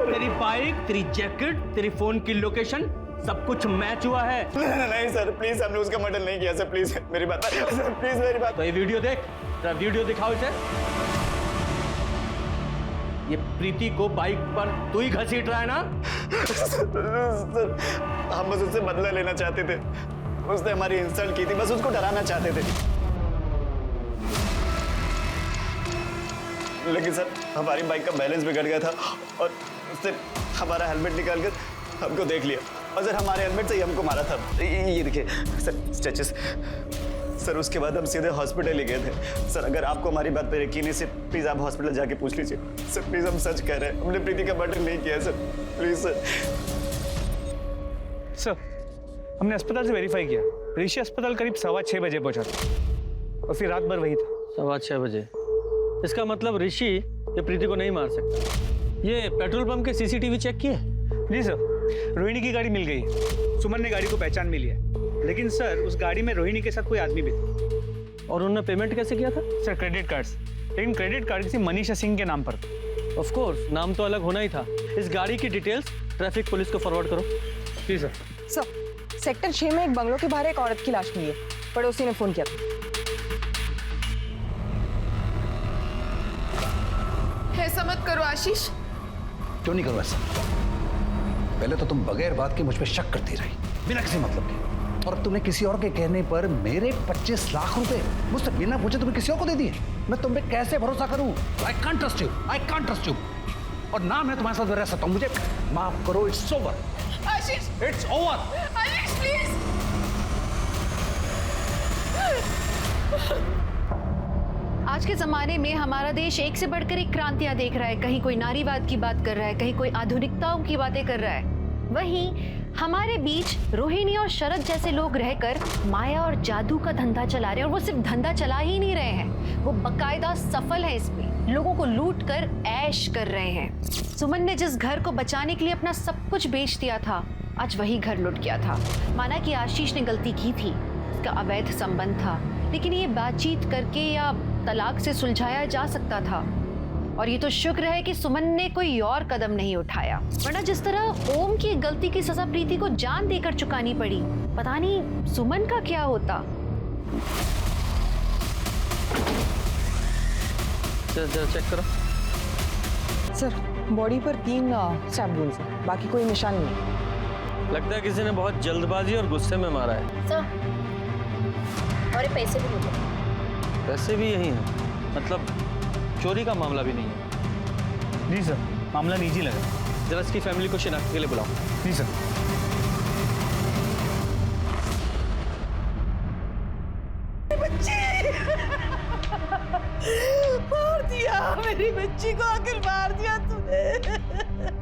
तेरी बाइक, तेरी जैकेट, तेरी फोन की लोकेशन सब कुछ मैच हुआ है। नहीं सर प्लीज, हमने उसका मर्डर नहीं किया सर, प्लीज मेरी बात सर, प्लीज मेरी बात। तो ये वीडियो देख, जरा वीडियो दिखाओ इसे। ये प्रीति को बाइक पर तू ही घसीट रहा है ना? सर हम बस उससे बदला लेना चाहते थे, उसने हमारी इंसल्ट की थी, बस उसको डराना चाहते थे। लेकिन सर हमारी बाइक का बैलेंस बिगड़ गया था और उसने हमारा हेलमेट निकाल कर हमको देख लिया, और सर हमारे हेलमेट से ही हमको मारा था। ये देखिए सर स्ट्रेचेस। सर उसके बाद हम सीधे हॉस्पिटल ले गए थे। सर अगर आपको हमारी बात पर यकीन है सर, प्लीज आप हॉस्पिटल जाके पूछ लीजिए। सर प्लीज हम सच कह रहे हैं, हमने प्रीति का मर्डर नहीं किया सर, प्लीज सर। सर हमने अस्पताल से वेरीफाई किया, ऋषि अस्पताल करीब 6:15 बजे पहुंचा था और फिर रात भर वही था। 6:15 बजे। इसका मतलब ऋषि ये प्रीति को नहीं मार सकता। ये पेट्रोल पंप के सीसीटीवी चेक किए? जी सर, रोहिणी की गाड़ी मिल गई है। सुमन ने गाड़ी को पहचान भी लिया है। लेकिन सर उस गाड़ी में रोहिणी के साथ कोई आदमी भी था। और उन्होंने पेमेंट कैसे किया था? सर क्रेडिट कार्ड से, लेकिन क्रेडिट कार्ड किसी मनीषा सिंह के नाम पर था। ऑफ कोर्स, नाम तो अलग होना ही था। इस गाड़ी की डिटेल्स ट्रैफिक पुलिस को फॉरवर्ड करो। जी सर। सर, सेक्टर 6 में एक बंगलों के बाहर एक औरत की लाश मिली है। पड़ोसी ने फोन किया था। ऐसा मत करो आशीष। क्यों नहीं करो ऐसा? पहले तो तुम बगैर बात के मुझ पे शक करती रही, बिना किसी मतलब के, और अब तुमने किसी और के कहने पर मेरे 25 लाख रुपए मुझसे बिना पूछे तुम्हें किसी और को दे दिए। मैं तुम पे कैसे भरोसा करूं? I can't trust you, I can't trust you. और ना मैं तुम्हारे साथ रह सकता हूं। मुझे माफ करो, it's over. Ashish, it's over. Ashish please. आज के ज़माने में हमारा देश एक से बढ़कर एक क्रांतियां देख रहा है। कहीं कोई नारीवाद की बात कर रहा है, कहीं कोई आधुनिकताओं की बातें कर रहा है। वहीं हमारे बीच रोहिणी और शरद जैसे लोग रहकर माया और जादू का धंधा चला रहे हैं। और वो सिर्फ धंधा चला ही नहीं रहे हैं, वो बाकायदा सफल है इसमें। लोगों को लूट कर ऐश कर रहे हैं। सुमन ने जिस घर को बचाने के लिए अपना सब कुछ बेच दिया था, आज वही घर लुट गया था। माना कि आशीष ने गलती की थी, उसका अवैध संबंध था, लेकिन ये बातचीत करके या तलाक से सुलझाया जा सकता था। और ये तो शुक्र है कि सुमन ने कोई और कदम नहीं उठाया, वरना जिस तरह ओम की गलती की सजा प्रीति को जान देकर चुकानी पड़ी, पता नहीं सुमन का क्या होता। चेक करो। सर, बॉडी पर 3 स्टैब वुंड्स हैं, बाकी कोई निशान नहीं। लगता है किसी ने बहुत जल्दबाजी और गुस्से में मारा है। सर, और ये पैसे भी नहीं। पैसे भी यही हैं, मतलब चोरी का मामला भी नहीं है। जी सर, मामला निजी लगा। जरा इसकी फैमिली को शिनाख्त के लिए बुलाओ। जी सर। मार दिया मेरी बच्ची को, आखिर मार दिया तूने।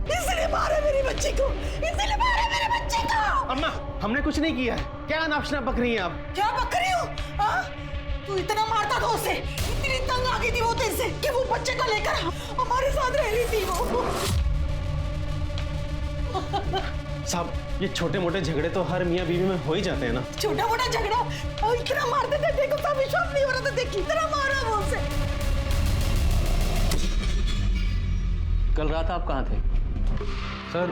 इसने मारा मेरी बच्ची को, इसने मारा मेरे बच्चे को। अम्मा, हमने कुछ नहीं किया है। क्या नापशना बक रही हैं आप? क्या बक रही हो? तू इतना मारता था उसे, इतनी तंग आ गई थी वो तेरे से कि वो बच्चे को लेकर हमारे साथ रह रही थी वो। साहब, ये छोटे मोटे झगड़े तो हर मियाँ बीवी में हो ही जाते हैं ना। छोटा मोटा झगड़ा और इतना मारते थे, देखो सब विश्वास नहीं हो रहा था, देख कितना मारा वो उसे। कल रात आप कहाँ थे? सर,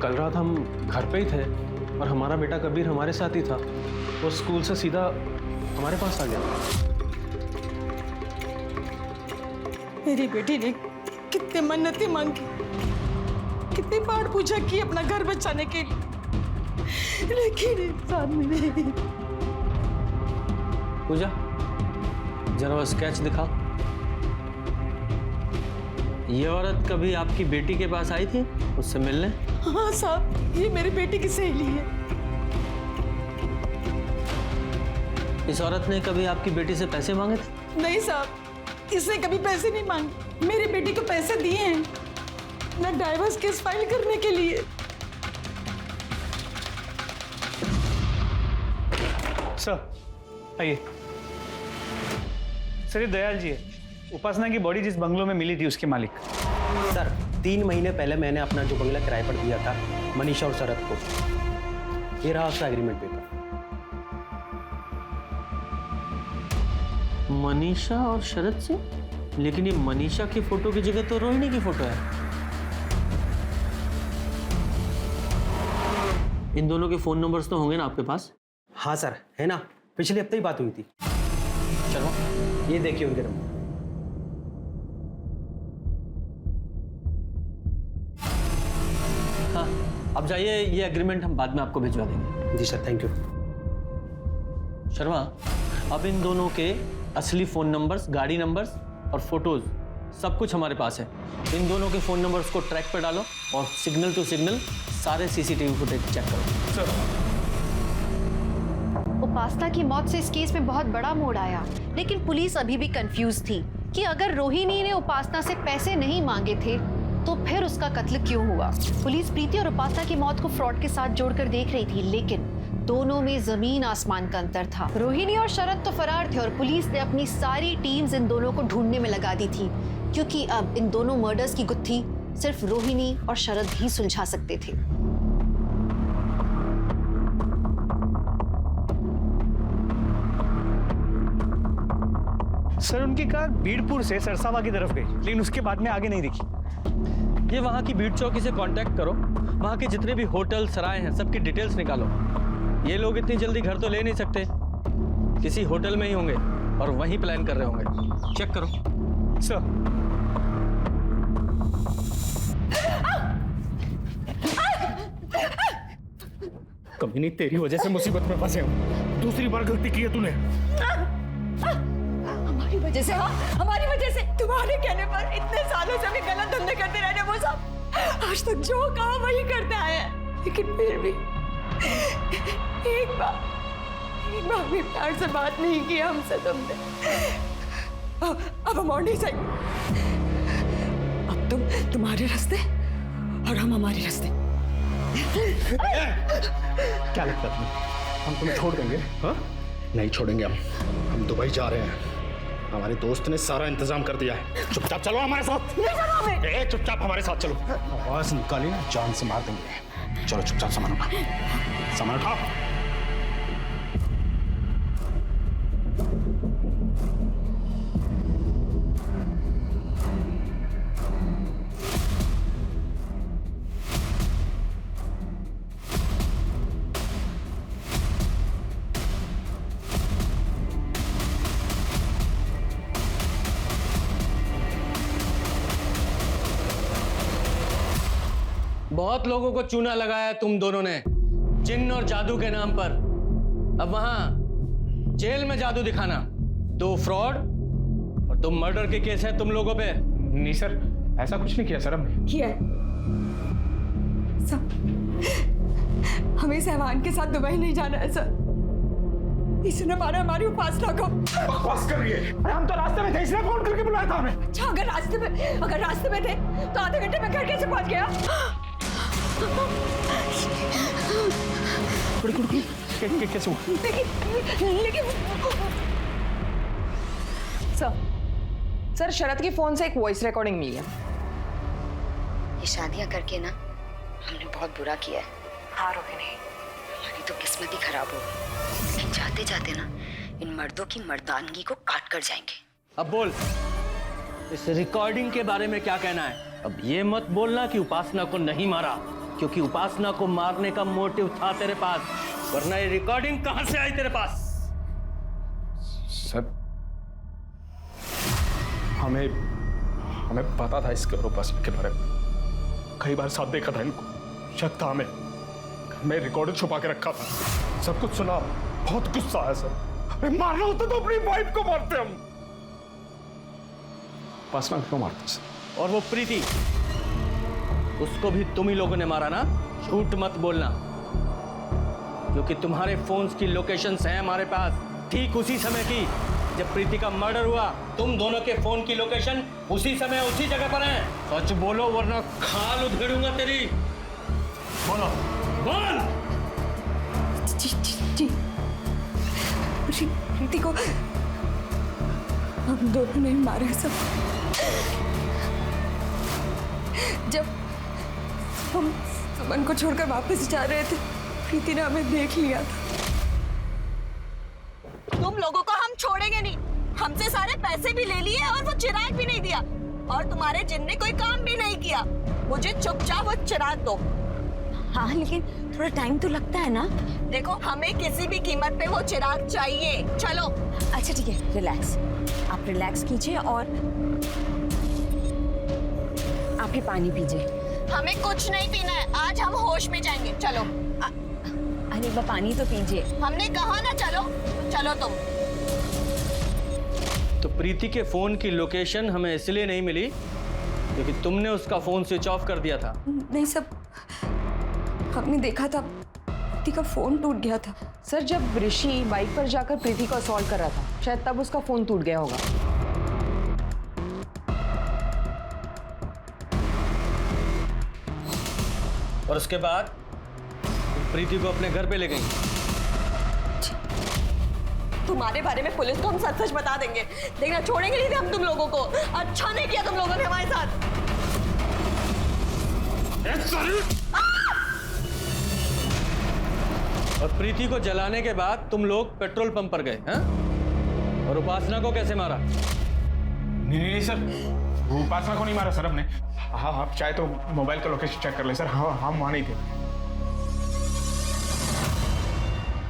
कल रात हम घर पे ही थे और हमारा बेटा कबीर हमारे साथ ही था। वो स्कूल से सीधा हमारे पास आ गया। मेरी बेटी ने कितने मन्नतें मांगी, कितने बार पूछा कि अपना घर बचाने के लिए, लेकिन इंसान मिले। पूजा, जरा वो स्केच दिखाओ। ये औरत कभी आपकी बेटी के पास आई थी उससे मिलने? हाँ साहब, ये मेरी बेटी की सहेली है। इस औरत ने कभी आपकी बेटी से पैसे मांगे थे? नहीं साहब, इसने कभी पैसे नहीं मांगे। मेरी बेटी को पैसे दिए हैं मैं डाइवोर्स केस फाइल करने के लिए। सर आइए। सर, ये दयाल जी है, उपासना की बॉडी जिस बंगलों में मिली थी उसके मालिक। सर, 3 महीने पहले मैंने अपना जो बंगला किराए पर दिया था मनीषा और शरद को, ये रहा उसका एग्रीमेंट पेपर। मनीषा और शरद से? लेकिन ये मनीषा की फोटो की जगह तो रोहिणी की फोटो है। इन दोनों के फोन नंबर्स तो होंगे ना आपके पास? हाँ सर, है ना, पिछले हफ्ते ही बात हुई थी। चलो, ये देखिए उनके नंबर। हाँ, अब जाइए, ये एग्रीमेंट हम बाद में आपको भिजवा देंगे। जी सर, थैंक यू। शर्मा, अब इन दोनों के असली फोन नंबर्स, गाड़ी नंबर्स और फोटोज सब कुछ हमारे पास है। इन दोनों के फोन नंबर्स को ट्रैक पर डालो और सिग्नल टू सिग्नल सारे सीसीटीवी फुटेज चेक करो। सर, उपासना की मौत से इस केस में बहुत बड़ा मोड़ आया, लेकिन पुलिस अभी भी कंफ्यूज थी कि अगर रोहिणी ने उपासना से पैसे नहीं मांगे थे तो फिर उसका कत्ल क्यों हुआ। पुलिस प्रीति और उपासना की मौत को फ्रॉड के साथ जोड़कर देख रही थी, लेकिन दोनों में जमीन आसमान का अंतर था। रोहिणी और शरद तो फरार थे और पुलिस ने अपनी सारी टीम्स इन दोनों को ढूंढने में लगा दी थी, क्योंकि अब इन दोनों मर्डर्स की गुत्थी सिर्फ रोहिणी और शरद ही सुलझा सकते थे। सर उनकी कार बीड़पुर से सरसावा की तरफ गई, लेकिन उसके बाद में आगे नहीं दिखी। ये वहाँ की बीट चौकी से कांटेक्ट करो, वहाँ के जितने भी होटल सराय हैं सबकी डिटेल्स निकालो। ये लोग इतनी जल्दी घर तो ले नहीं सकते, किसी होटल में ही होंगे और वहीं प्लान कर रहे होंगे। चेक करो। सर कभी नहीं, तेरी वजह से मुसीबत में फंसे हूँ। दूसरी बार गलती की है तूने। हमारी वजह से, हाँ हमारी वजह से, तुम्हारे कहने पर इतने सालों से भी गलत धंधे करते रहे वो सब। आज तक जो कहा वही करते आए हैं, लेकिन फिर भी एक बार भी प्यार से बात नहीं की हमसे तुमने। अब हम और नहीं सही। अब तुम तुम्हारे रास्ते और हम हमारे रास्ते। क्या लगता है तुम्हें हम तुम्हें छोड़ देंगे? हाँ नहीं छोड़ेंगे हम दुबई जा रहे हैं। हमारे दोस्त ने सारा इंतजाम कर दिया है। चुपचाप चलो हमारे साथ। चुपचाप हमारे साथ चलो। आवाज निकाली ना जान से मार देंगे। चलो चुपचाप सामान उठा, सामान उठा। बहुत लोगों को चूना लगाया तुम दोनों ने जिन्न और जादू के नाम पर। अब वहां जेल में जादू दिखाना। 2 फ्रॉड और 2 मर्डर के केस हैं तुम लोगों पे। नहीं सर, ऐसा कुछ नहीं किया सर हमने। किया सब, हमें सहवान के साथ दुबई नहीं जाना है सर। इसने मारा हमारी उपासना को। बकवास कर रही है। अरे हम तो रास्ते में थे, इसने फोन करके बुलाया था हमें। अच्छा अगर रास्ते में थे तो आधे घंटे में घर कैसे पहुंच गया? कैसे हुआ? लेकिन सर शरद के फोन से एक वॉइस रिकॉर्डिंग मिली है। ये शादियां करके ना हमने बहुत बुरा किया है। हाँ रोहिणी, हमारी तो किस्मत ही खराब हो गई। लेकिन जाते जाते ना इन मर्दों की मर्दानगी को काट कर जाएंगे। अब बोल, इस रिकॉर्डिंग के बारे में क्या कहना है? अब ये मत बोलना कि उपासना को नहीं मारा, क्योंकि उपासना को मारने का मोटिव था तेरे पास, वरना ये रिकॉर्डिंग कहां से आई तेरे पास? सर हमें पता था इसके और उपासना के बारे में। कई बार साथ देखा था इनको, शक था हमें। मैं रिकॉर्डिंग छुपा के रखा था, सब कुछ सुना। बहुत गुस्सा आया सर। अरे मारना होता तो अपनी वाइफ को मारते हम। उपासना क्यों मारते सर? और वो प्रीति, उसको भी तुम ही लोगों ने मारा ना? झूठ मत बोलना, क्योंकि तुम्हारे फोन्स की लोकेशंस हैं हमारे पास, ठीक उसी समय की जब प्रीति का मर्डर हुआ। तुम दोनों के फोन की लोकेशन उसी समय उसी जगह पर है। सच बोलो वरना खाल उधेड़ूंगा तेरी। बोलो, बोल। जी प्रीति को हम दोनों ने मारा सब। जब हम सुमन को छोड़कर वापस जा रहे थे, प्रीति ने हमें देख लिया था। तुम लोगों को हम छोड़ेंगे नहीं। हमसे सारे पैसे भी ले लिए और वो चिराग भी नहीं दिया, और तुम्हारे जिन ने कोई काम भी नहीं किया। मुझे चुपचाप वो चिराग दो। हाँ लेकिन थोड़ा टाइम तो लगता है ना। देखो हमें किसी भी कीमत पे वो चिराग चाहिए। चलो। अच्छा ठीक है, रिलैक्स। आप रिलैक्स कीजिए और आप ही पानी पीजिए। हमें कुछ नहीं पीना है, आज हम होश में जाएंगे। चलो। अरे वो पानी तो पीजिए। हमने कहा ना चलो। चलो तुम। तो प्रीति के फोन की लोकेशन हमें इसलिए नहीं मिली क्योंकि तुमने उसका फोन स्विच ऑफ कर दिया था। नहीं सब, हमने देखा था प्रीति का फोन टूट गया था। सर जब ऋषि बाइक पर जाकर प्रीति को असॉल्ट कर रहा था, शायद तब उसका फोन टूट गया होगा। और उसके बाद प्रीति को अपने घर पे ले गई। तुम्हारे बारे में पुलिस को हम सच सच बता देंगे। देखना, छोड़ेंगे नहीं थे हम तुम लोगों को। अच्छा नहीं किया तुम लोगों ने हमारे साथ। और प्रीति को जलाने के बाद तुम लोग पेट्रोल पंप पर गए हैं? और उपासना को कैसे मारा? नहीं सर, उपासना को नहीं मारा सर हमने। हाँ, आप चाहे तो मोबाइल का लोकेशन चेक कर ले सर। हाँ, हम वहाँ नहीं थे।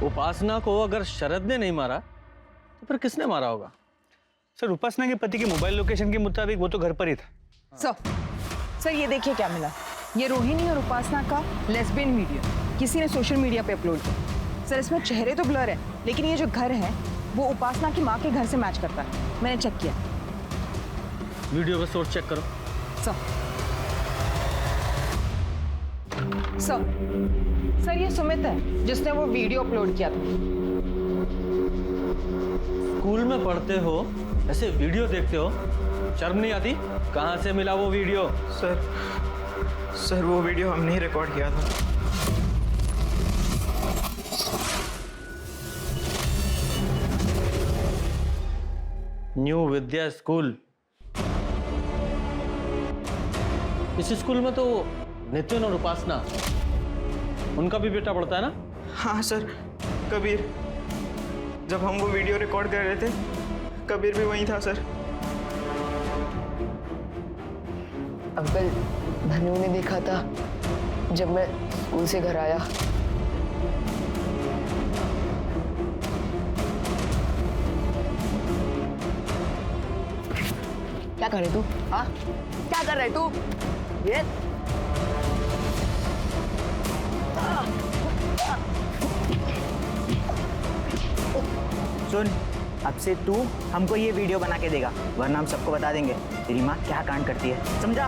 उपासना को अगर शरद ने नहीं मारा तो फिर किसने मारा होगा? सर, उपासना के पति के मोबाइल लोकेशन के मुताबिक वो तो घर पर ही था। सर ये देखिए क्या मिला। ये रोहिणी और उपासना का लेस्बियन वीडियो किसी ने सोशल मीडिया पे अपलोड किया। सर इसमें चेहरे तो ब्लर है, लेकिन ये जो घर है वो उपासना की माँ के घर से मैच करता है। मैंने चेक किया। वीडियो का सोर्स चेक करो। सर ये सुमित है जिसने वो वीडियो अपलोड किया था। स्कूल में पढ़ते हो, ऐसे वीडियो देखते हो, शर्म नहीं आती? कहाँ से मिला वो वीडियो? सर वो वीडियो हमने ही रिकॉर्ड किया था। न्यू विद्या स्कूल। इस स्कूल में तो नितिन और उपासना, उनका भी बेटा पढ़ता है ना? हाँ सर, कबीर। जब हम वो वीडियो रिकॉर्ड कर रहे थे, कबीर भी वहीं था सर। अंकल, धनु ने देखा था जब मैं स्कूल से घर आया। क्या कर रहे तू? हाँ, क्या कर रहे तू? ये सुन, अब से तू हमको ये वीडियो बना के देगा, वरना हम सबको बता देंगे तेरी माँ क्या कांड करती है, समझा?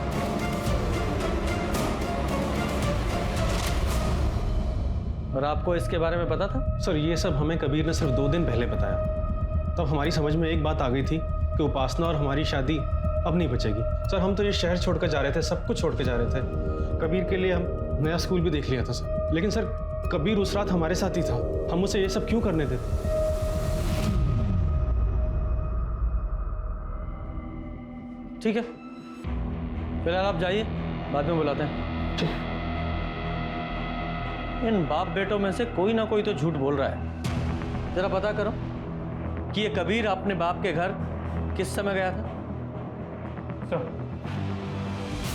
और आपको इसके बारे में पता था? सर ये सब हमें कबीर ने सिर्फ 2 दिन पहले बताया। तब हमारी समझ में एक बात आ गई थी कि उपासना और हमारी शादी अब नहीं बचेगी। सर हम तो ये शहर छोड़कर जा रहे थे, सब कुछ छोड़ के जा रहे थे। कबीर के लिए हम नया स्कूल भी देख लिया था सर। लेकिन सर कबीर उस रात हमारे साथ ही था, हम उसे ये सब क्यों करने देते? ठीक है, फिलहाल आप जाइए, बाद में बुलाते हैं। इन बाप बेटों में से कोई ना कोई तो झूठ बोल रहा है। जरा पता करो कि ये कबीर अपने बाप के घर किस समय गया था।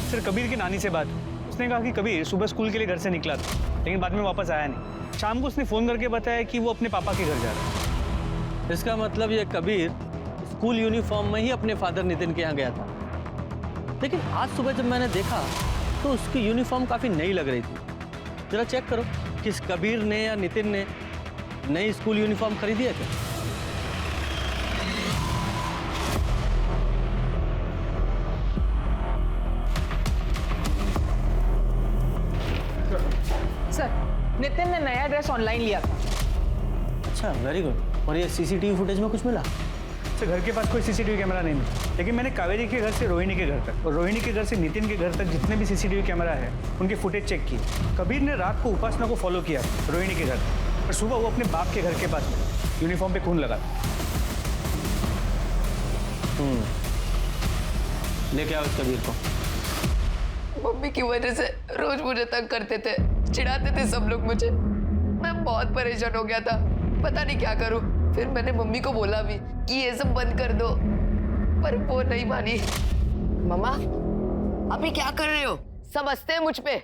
सर कबीर की नानी से बात, उसने कहा कि कबीर सुबह स्कूल के लिए घर से निकला था, लेकिन बाद में वापस आया नहीं। शाम को उसने फोन करके बताया कि वो अपने पापा के घर जा रहा है। इसका मतलब ये कबीर स्कूल यूनिफॉर्म में ही अपने फादर नितिन के यहाँ गया था। लेकिन आज सुबह जब मैंने देखा तो उसकी यूनिफॉर्म काफ़ी नई लग रही थी। जरा चेक करो कि इस कबीर ने या नितिन ने नई स्कूल यूनिफॉर्म खरीदी है क्या? सर नितिन ने नया ड्रेस ऑनलाइन लिया था। अच्छा, वेरी गुड। और ये सीसीटीवी फुटेज में कुछ मिला? सर घर के पास कोई सीसीटीवी कैमरा नहीं मिला, लेकिन मैंने कावेरी के घर से रोहिणी के घर तक और रोहिणी के घर से नितिन के घर तक जितने भी सीसीटीवी कैमरा है उनके फुटेज चेक किए। कबीर ने रात को उपासना को फॉलो किया रोहिणी के घर, और सुबह वो अपने बाप के घर के पास में यूनिफॉर्म पे खून लगा। लेके आओ इस कबीर को। मम्मी की वजह से रोज मुझे तंग करते थे, चिढ़ाते थे सब लोग मुझे। मैं बहुत परेशान हो गया था, पता नहीं क्या करूं। फिर मैंने मम्मी को बोला भी कि ये सब बंद कर दो, पर वो नहीं मानी। मम्मा, अभी क्या कर रहे हो? समझते हैं मुझ पे?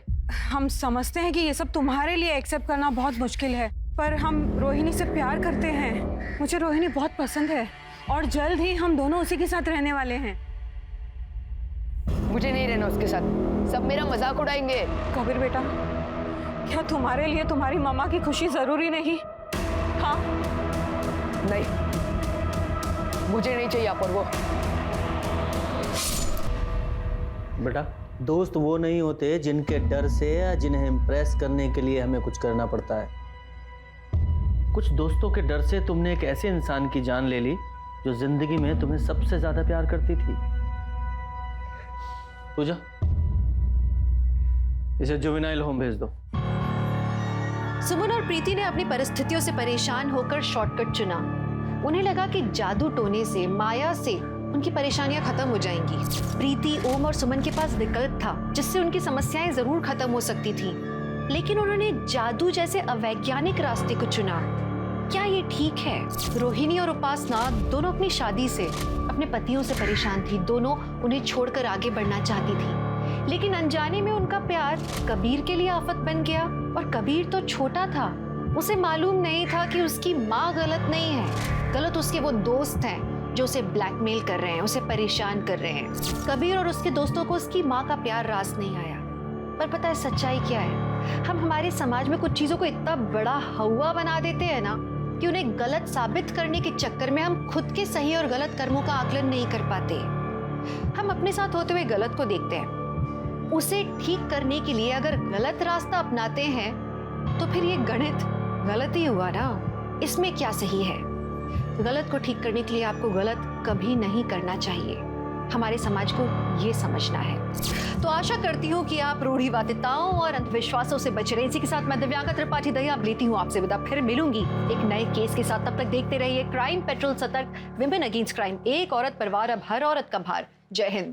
हम समझते हैं कि ये सब तुम्हारे लिए एक्सेप्ट करना बहुत मुश्किल है, पर हम रोहिणी से प्यार करते हैं। मुझे रोहिणी बहुत पसंद है और जल्द ही हम दोनों उसी के साथ रहने वाले हैं। मुझे नहीं रहना उसके साथ, सब मेरा मजाक उड़ाएंगे। कबीर बेटा, क्या तुम्हारे लिए तुम्हारी मम्मा की खुशी जरूरी नहीं? हाँ? नहीं, मुझे नहीं चाहिए पर वो। बेटा, दोस्त वो नहीं होते जिनके डर से या जिन्हें इम्प्रेस करने के लिए हमें कुछ करना पड़ता है। कुछ दोस्तों के डर से तुमने एक ऐसे इंसान की जान ले ली जो जिंदगी में तुम्हें सबसे ज्यादा प्यार करती थी। पूजा, इसे जुवेनाइल होम भेज दो। सुमन और प्रीति ने अपनी परिस्थितियों से परेशान होकर शॉर्टकट चुना। उन्हें लगा कि जादू टोने से, माया से उनकी परेशानियां खत्म हो जाएंगी। प्रीति, ओम और सुमन के पास विकल्प था जिससे उनकी समस्याएं जरूर खत्म हो सकती थी, लेकिन उन्होंने जादू जैसे अवैज्ञानिक रास्ते को चुना। क्या ये ठीक है? रोहिणी और उपासना दोनों अपनी शादी से, अपने पतियों से परेशान थी। दोनों उन्हें छोड़कर आगे बढ़ना चाहती थी, लेकिन अनजाने में उनका प्यार कबीर के लिए आफत बन गया। और कबीर तो छोटा था, उसे मालूम नहीं था कि उसकी माँ गलत नहीं है, गलत उसके वो दोस्त हैं जो उसे ब्लैकमेल कर रहे हैं, उसे परेशान कर रहे हैं। कबीर और उसके दोस्तों को उसकी माँ का प्यार रास नहीं आया। पर पता है सच्चाई क्या है? हम हमारे समाज में कुछ चीजों को इतना बड़ा हवा बना देते हैं ना कि उन्हें गलत साबित करने के चक्कर में हम खुद के सही और गलत कर्मों का आकलन नहीं कर पाते। हम अपने साथ होते हुए गलत को देखते हैं, उसे ठीक करने के लिए अगर गलत रास्ता अपनाते हैं तो फिर ये गणित गलत ही हुआ ना। इसमें क्या सही है? गलत को ठीक करने के लिए आपको गलत कभी नहीं करना चाहिए। हमारे समाज को ये समझना है। तो आशा करती हूँ कि आप रूढ़िवादिताओं और अंधविश्वासों से बच रहे हैं। इसी के साथ मैं दिव्यांका त्रिपाठी दहिया अब लेती हूँ आपसे विदा। फिर मिलूंगी एक नए केस के साथ। तब तक देखते रहिए क्राइम पेट्रोल, सतर्क, विमेन अगेंस्ट क्राइम। एक औरत पर वार, अब हर औरत का भार। जय हिंद।